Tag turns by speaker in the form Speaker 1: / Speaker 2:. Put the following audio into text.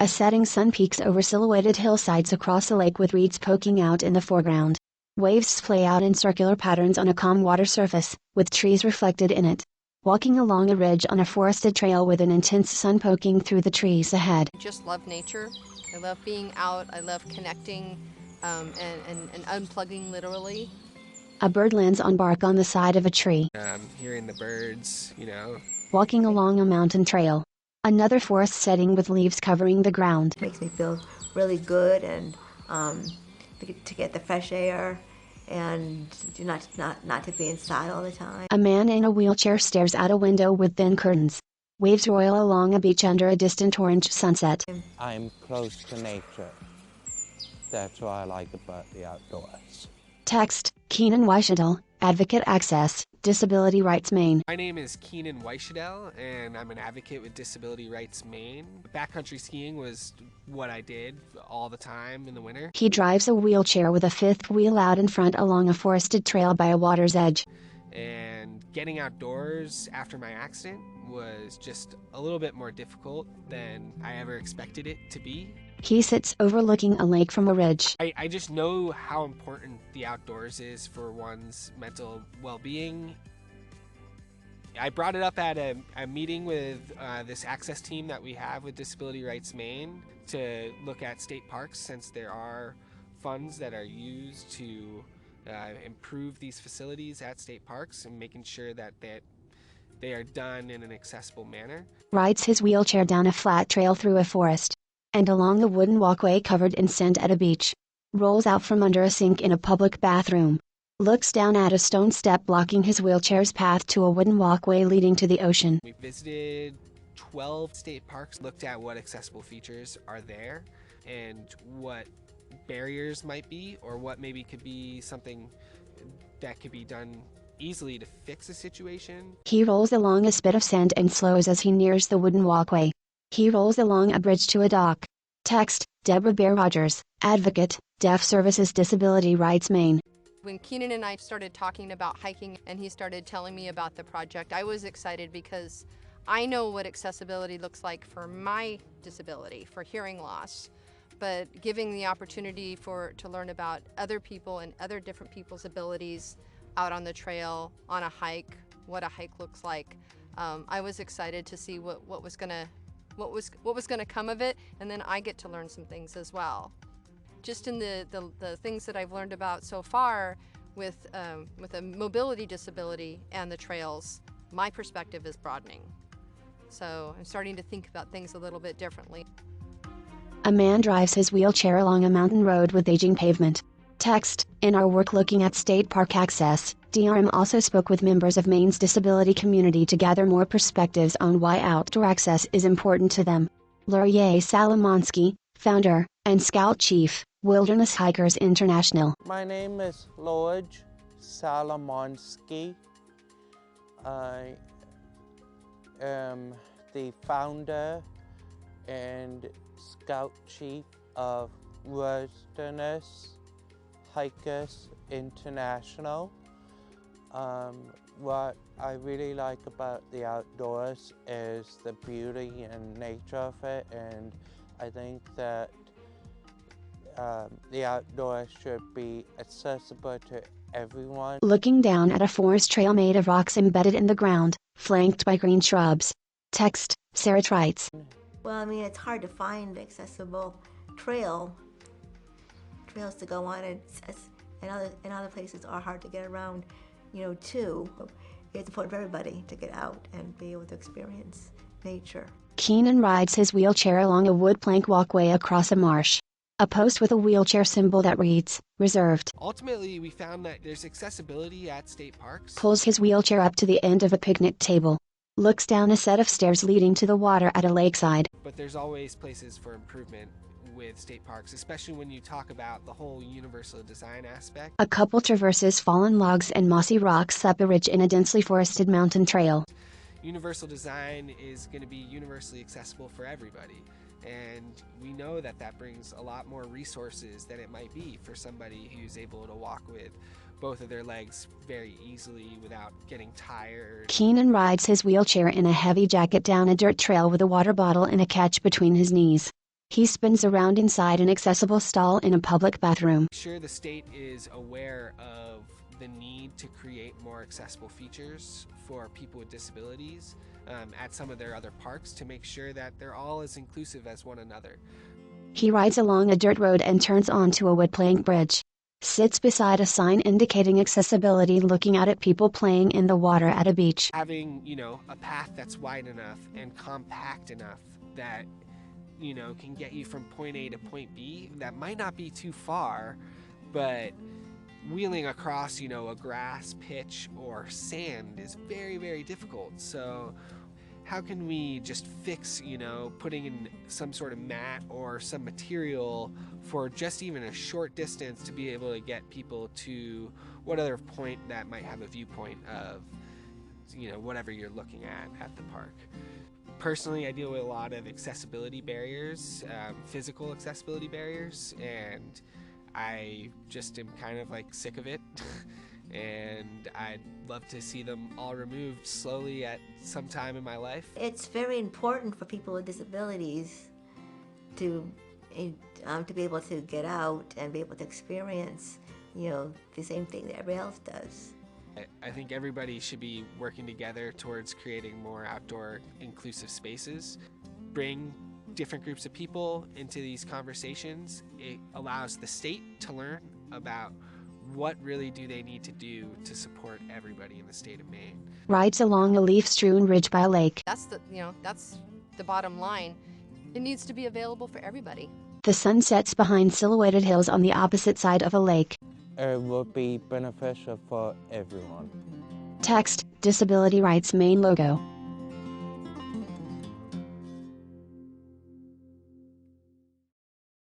Speaker 1: A setting sun peeks over silhouetted hillsides across a lake with reeds poking out in the foreground. Waves splay out in circular patterns on a calm water surface, with trees reflected in it. Walking along a ridge on a forested trail with an intense sun poking through the trees ahead.
Speaker 2: I just love nature. I love being out. I love connecting and unplugging literally.
Speaker 1: A bird lands on bark on the side of a tree.
Speaker 3: Hearing the birds,
Speaker 1: Walking along a mountain trail. Another forest setting with leaves covering the ground.
Speaker 4: Makes me feel really good and to get the fresh air and not to be inside all the time.
Speaker 1: A man in a wheelchair stares out a window with thin curtains. Waves roil along a beach under a distant orange sunset.
Speaker 5: I'm close to nature. That's what I like about the outdoors.
Speaker 1: Text, Keenan Weischedel, Advocate Access, Disability Rights Maine.
Speaker 3: My name is Keenan Weischedel, and I'm an advocate with Disability Rights Maine. Backcountry skiing was what I did all the time in the winter.
Speaker 1: He drives a wheelchair with a fifth wheel out in front along a forested trail by a water's edge.
Speaker 3: And getting outdoors after my accident was just a little bit more difficult than I ever expected it to be.
Speaker 1: He sits overlooking a lake from a ridge.
Speaker 3: I just know how important the outdoors is for one's mental well-being. I brought it up at a meeting with this access team that we have with Disability Rights Maine to look at state parks, since there are funds that are used to improve these facilities at state parks and making sure that they are done in an accessible manner.
Speaker 1: Rides his wheelchair down a flat trail through a forest and along the wooden walkway covered in sand at a beach. Rolls out from under a sink in a public bathroom. Looks down at a stone step blocking his wheelchair's path to a wooden walkway leading to the ocean.
Speaker 3: We visited 12 state parks, looked at what accessible features are there and what barriers might be, or what maybe could be something that could be done easily to fix a situation.
Speaker 1: He rolls along a spit of sand and slows as he nears the wooden walkway. He rolls along a bridge to a dock. Text, Deborah Bear Rogers, Advocate, Deaf Services Disability Rights Maine.
Speaker 2: When Keenan and I started talking about hiking and he started telling me about the project, I was excited because I know what accessibility looks like for my disability, for hearing loss. But giving the opportunity to learn about other people and other different people's abilities out on the trail, on a hike, what a hike looks like, I was excited to see what was gonna come of it, and then I get to learn some things as well. Just in the things that I've learned about so far with a mobility disability and the trails, my perspective is broadening. So I'm starting to think about things a little bit differently.
Speaker 1: A man drives his wheelchair along a mountain road with aging pavement. Text, in our work looking at state park access, DRM also spoke with members of Maine's disability community to gather more perspectives on why outdoor access is important to them. Laurier Salomonsky, founder and scout chief, Wilderness Hikers International.
Speaker 5: My name is Lorge Salomonsky. I am the founder and scout chief of Wilderness Hikers International. What I really like about the outdoors is the beauty and nature of it, and I think that the outdoors should be accessible to everyone.
Speaker 1: Looking down at a forest trail made of rocks embedded in the ground, flanked by green shrubs. Text, Sarah writes.
Speaker 4: Well, I mean, it's hard to find accessible trails to go on, and other places are hard to get around, too. It's important for everybody to get out and be able to experience nature.
Speaker 1: Keenan rides his wheelchair along a wood plank walkway across a marsh. A post with a wheelchair symbol that reads, reserved.
Speaker 3: Ultimately, we found that there's accessibility at state parks.
Speaker 1: Pulls his wheelchair up to the end of a picnic table. Looks down a set of stairs leading to the water at a lakeside.
Speaker 3: But there's always places for improvement with state parks, especially when you talk about the whole universal design aspect.
Speaker 1: A couple traverses fallen logs and mossy rocks up a ridge in a densely forested mountain trail.
Speaker 3: Universal design is going to be universally accessible for everybody. And we know that brings a lot more resources than it might be for somebody who's able to walk with both of their legs very easily without getting tired.
Speaker 1: Keenan rides his wheelchair in a heavy jacket down a dirt trail with a water bottle and a catch between his knees. He spins around inside an accessible stall in a public bathroom.
Speaker 3: Sure, the state is aware of the need to create more accessible features for people with disabilities at some of their other parks to make sure that they're all as inclusive as one another.
Speaker 1: He rides along a dirt road and turns onto a wood plank bridge. Sits beside a sign indicating accessibility, looking out at people playing in the water at a beach.
Speaker 3: Having, a path that's wide enough and compact enough that, can get you from point A to point B, that might not be too far, but wheeling across, a grass pitch or sand is very, very difficult. So how can we just fix, putting in some sort of mat or some material for just even a short distance to be able to get people to what other point that might have a viewpoint of, whatever you're looking at the park. Personally, I deal with a lot of accessibility barriers, physical accessibility barriers, and I just am kind of sick of it. And I'd love to see them all removed slowly at some time in my life.
Speaker 4: It's very important for people with disabilities to be able to get out and be able to experience, the same thing that everybody else does.
Speaker 3: I think everybody should be working together towards creating more outdoor inclusive spaces. Bring different groups of people into these conversations. It allows the state to learn about what really do they need to do to support everybody in the state of Maine.
Speaker 1: Rides along a leaf-strewn ridge by a lake.
Speaker 2: That's the bottom line. It needs to be available for everybody.
Speaker 1: The sun sets behind silhouetted hills on the opposite side of a lake.
Speaker 5: It would be beneficial for everyone.
Speaker 1: Text, Disability Rights Maine logo.